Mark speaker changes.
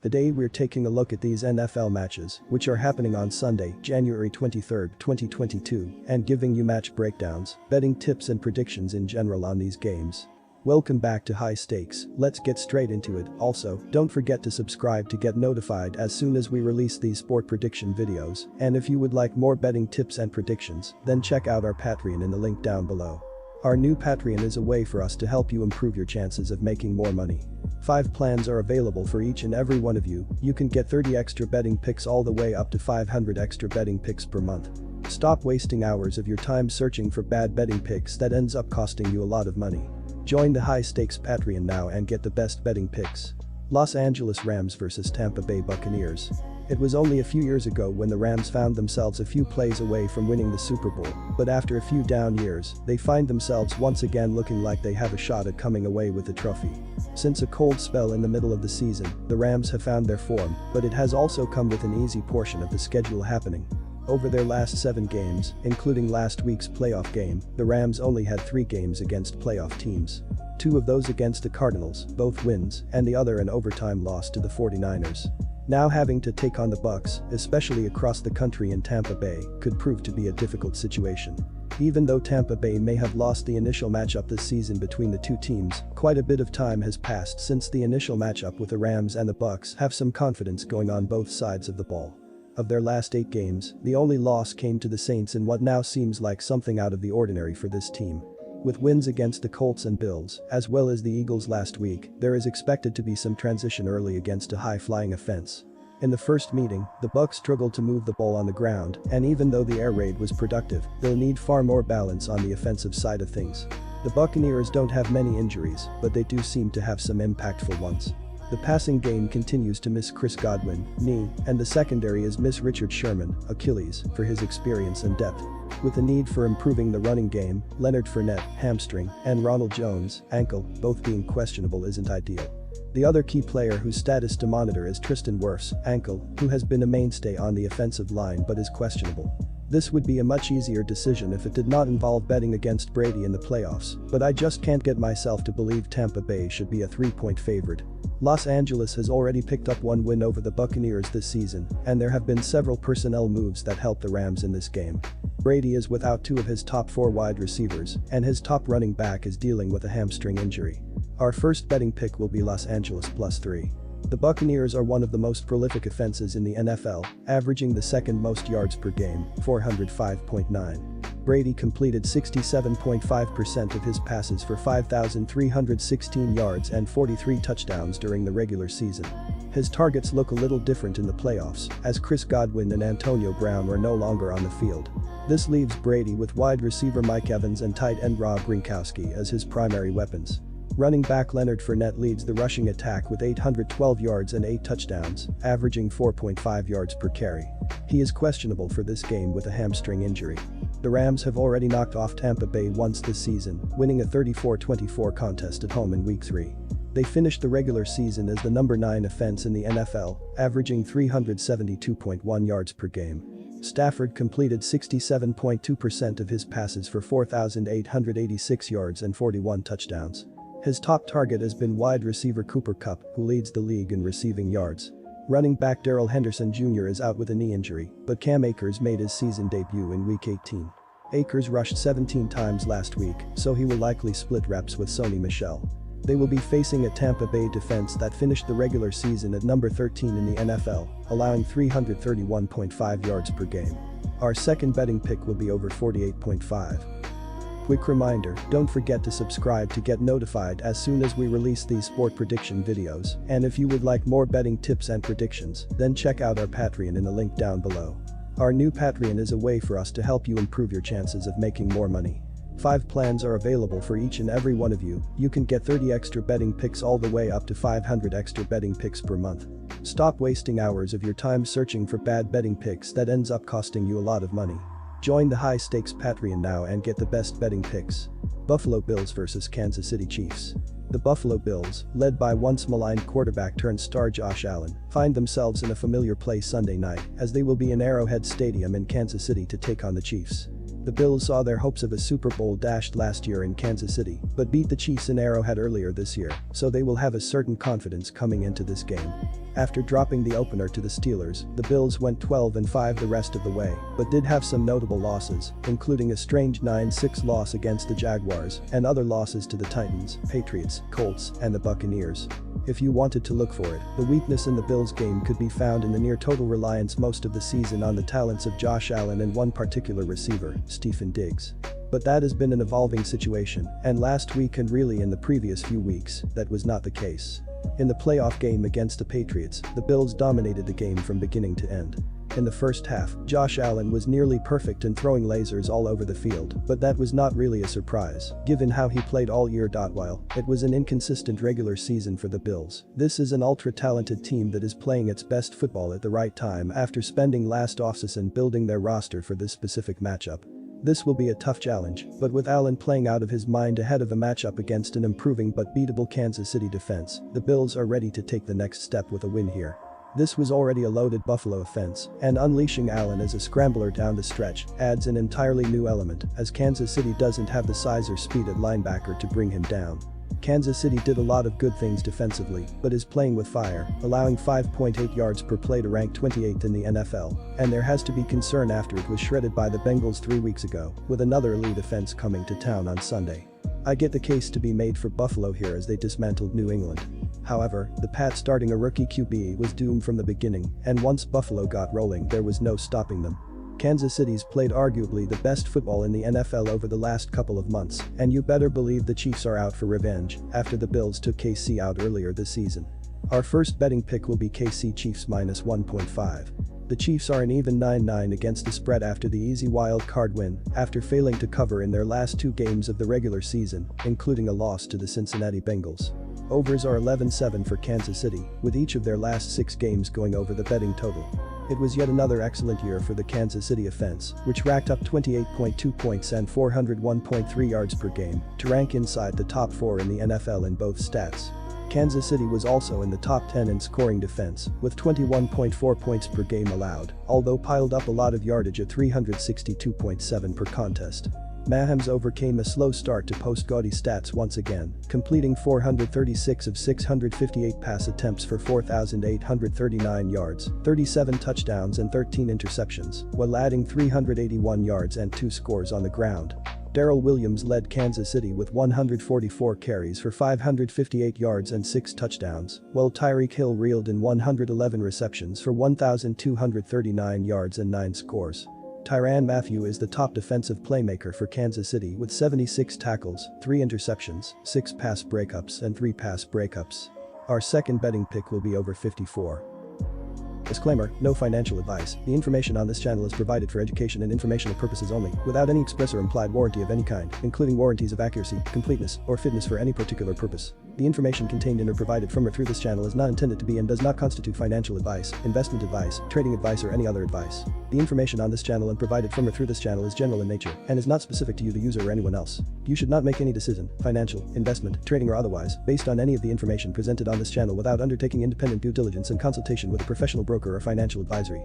Speaker 1: Today we're taking a look at these NFL matches, which are happening on Sunday, January 23, 2022, and giving you match breakdowns, betting tips and predictions in general on these games. Welcome back to High Stakes, let's get straight into it. Also, don't forget to subscribe to get notified as soon as we release these sport prediction videos, and if you would like more betting tips and predictions, then check out our Patreon in the link down below. Our new Patreon is a way for us to help you improve your chances of making more money. 5 plans are available for each and every one of you. You can get 30 extra betting picks all the way up to 500 extra betting picks per month. Stop wasting hours of your time searching for bad betting picks that ends up costing you a lot of money. Join the High Stakes Patreon now and get the best betting picks. Los Angeles Rams vs Tampa Bay Buccaneers. It was only a few years ago when the Rams found themselves a few plays away from winning the Super Bowl, but after a few down years, they find themselves once again looking like they have a shot at coming away with the trophy. Since a cold spell in the middle of the season, the Rams have found their form, but it has also come with an easy portion of the schedule happening. Over their last 7 games, including last week's playoff game, the Rams only had 3 games against playoff teams. 2 of those against the Cardinals, both wins, and the other an overtime loss to the 49ers. Now having to take on the Bucs, especially across the country in Tampa Bay, could prove to be a difficult situation. Even though Tampa Bay may have lost the initial matchup this season between the two teams, quite a bit of time has passed since the initial matchup with the Rams, and the Bucs have some confidence going on both sides of the ball. Of their last 8 games, the only loss came to the Saints in what now seems like something out of the ordinary for this team. With wins against the Colts and Bills, as well as the Eagles last week, there is expected to be some transition early against a high-flying offense. In the first meeting, the Bucs struggled to move the ball on the ground, and even though the air raid was productive, they'll need far more balance on the offensive side of things. The Buccaneers don't have many injuries, but they do seem to have some impactful ones. The passing game continues to miss Chris Godwin, knee, and the secondary is miss Richard Sherman, Achilles, for his experience and depth. With the need for improving the running game, Leonard Fournette, hamstring, and Ronald Jones, ankle, both being questionable isn't ideal. The other key player whose status to monitor is Tristan Wirfs, ankle, who has been a mainstay on the offensive line but is questionable. This would be a much easier decision if it did not involve betting against Brady in the playoffs, but I just can't get myself to believe Tampa Bay should be a 3-point favorite. Los Angeles has already picked up 1 win over the Buccaneers this season, and there have been several personnel moves that help the Rams in this game. Brady is without 2 of his top 4 wide receivers, and his top running back is dealing with a hamstring injury. Our first betting pick will be Los Angeles +3. The Buccaneers are one of the most prolific offenses in the NFL, averaging the second most yards per game, 405.9. Brady completed 67.5% of his passes for 5,316 yards and 43 touchdowns during the regular season. His targets look a little different in the playoffs, as Chris Godwin and Antonio Brown are no longer on the field. This leaves Brady with wide receiver Mike Evans and tight end Rob Gronkowski as his primary weapons. Running back Leonard Fournette leads the rushing attack with 812 yards and 8 touchdowns, averaging 4.5 yards per carry. He is questionable for this game with a hamstring injury. The Rams have already knocked off Tampa Bay once this season, winning a 34-24 contest at home in Week 3. They finished the regular season as the number 9 offense in the NFL, averaging 372.1 yards per game. Stafford completed 67.2% of his passes for 4,886 yards and 41 touchdowns. His top target has been wide receiver Cooper Kupp, who leads the league in receiving yards. Running back Darrell Henderson Jr. is out with a knee injury, but Cam Akers made his season debut in Week 18. Akers rushed 17 times last week, so he will likely split reps with Sony Michel. They will be facing a Tampa Bay defense that finished the regular season at number 13 in the NFL, allowing 331.5 yards per game. Our second betting pick will be over 48.5. Quick reminder, don't forget to subscribe to get notified as soon as we release these sport prediction videos, and if you would like more betting tips and predictions, then check out our Patreon in the link down below. Our new Patreon is a way for us to help you improve your chances of making more money. 5 plans are available for each and every one of you. You can get 30 extra betting picks all the way up to 500 extra betting picks per month. Stop wasting hours of your time searching for bad betting picks that ends up costing you a lot of money. Join the High Stakes Patreon now and get the best betting picks. Buffalo Bills vs Kansas City Chiefs. The Buffalo Bills, led by once maligned quarterback turned star Josh Allen, find themselves in a familiar place Sunday night as they will be in Arrowhead Stadium in Kansas City to take on the Chiefs. The Bills saw their hopes of a Super Bowl dashed last year in Kansas City, but beat the Chiefs in Arrowhead earlier this year, so they will have a certain confidence coming into this game. After dropping the opener to the Steelers, the Bills went 12-5 the rest of the way, but did have some notable losses, including a strange 9-6 loss against the Jaguars and other losses to the Titans, Patriots, Colts, and the Buccaneers. If you wanted to look for it, the weakness in the Bills game could be found in the near-total reliance most of the season on the talents of Josh Allen and one particular receiver, Stephen Diggs. But that has been an evolving situation, and last week and really in the previous few weeks, that was not the case. In the playoff game against the Patriots, the Bills dominated the game from beginning to end. In the first half, Josh Allen was nearly perfect in throwing lasers all over the field, but that was not really a surprise, given how he played all year. While it was an inconsistent regular season for the Bills, this is an ultra-talented team that is playing its best football at the right time after spending last offseason building their roster for this specific matchup. This will be a tough challenge, but with Allen playing out of his mind ahead of a matchup against an improving but beatable Kansas City defense, the Bills are ready to take the next step with a win here. This was already a loaded Buffalo offense, and unleashing Allen as a scrambler down the stretch adds an entirely new element, as Kansas City doesn't have the size or speed at linebacker to bring him down. Kansas City did a lot of good things defensively, but is playing with fire, allowing 5.8 yards per play to rank 28th in the NFL, and there has to be concern after it was shredded by the Bengals 3 weeks ago, with another elite offense coming to town on Sunday. I get the case to be made for Buffalo here as they dismantled New England. However, the Pats starting a rookie QB was doomed from the beginning, and once Buffalo got rolling there was no stopping them. Kansas City's played arguably the best football in the NFL over the last couple of months, and you better believe the Chiefs are out for revenge after the Bills took KC out earlier this season. Our first betting pick will be KC Chiefs minus 1.5. The Chiefs are an even 9-9 against the spread after the easy wild card win, after failing to cover in their last 2 games of the regular season, including a loss to the Cincinnati Bengals. Overs are 11-7 for Kansas City, with each of their last 6 games going over the betting total. It was yet another excellent year for the Kansas City offense, which racked up 28.2 points and 401.3 yards per game to rank inside the top 4 in the NFL in both stats. Kansas City was also in the top 10 in scoring defense, with 21.4 points per game allowed, although piled up a lot of yardage at 362.7 per contest. Mahomes overcame a slow start to post gaudy stats once again, completing 436 of 658 pass attempts for 4,839 yards, 37 touchdowns and 13 interceptions, while adding 381 yards and 2 scores on the ground. Darrell Williams led Kansas City with 144 carries for 558 yards and 6 touchdowns, while Tyreek Hill reeled in 111 receptions for 1,239 yards and 9 scores. Tyrann Mathieu is the top defensive playmaker for Kansas City with 76 tackles, 3 interceptions, 6 pass breakups and 3 pass breakups. Our second betting pick will be over 54. Disclaimer, no financial advice. The information on this channel is provided for education and informational purposes only, without any express or implied warranty of any kind, including warranties of accuracy, completeness, or fitness for any particular purpose. The information contained in or provided from or through this channel is not intended to be and does not constitute financial advice, investment advice, trading advice or any other advice. The information on this channel and provided from or through this channel is general in nature and is not specific to you the user or anyone else. You should not make any decision, financial, investment, trading or otherwise, based on any of the information presented on this channel without undertaking independent due diligence and consultation with a professional broker or financial advisory.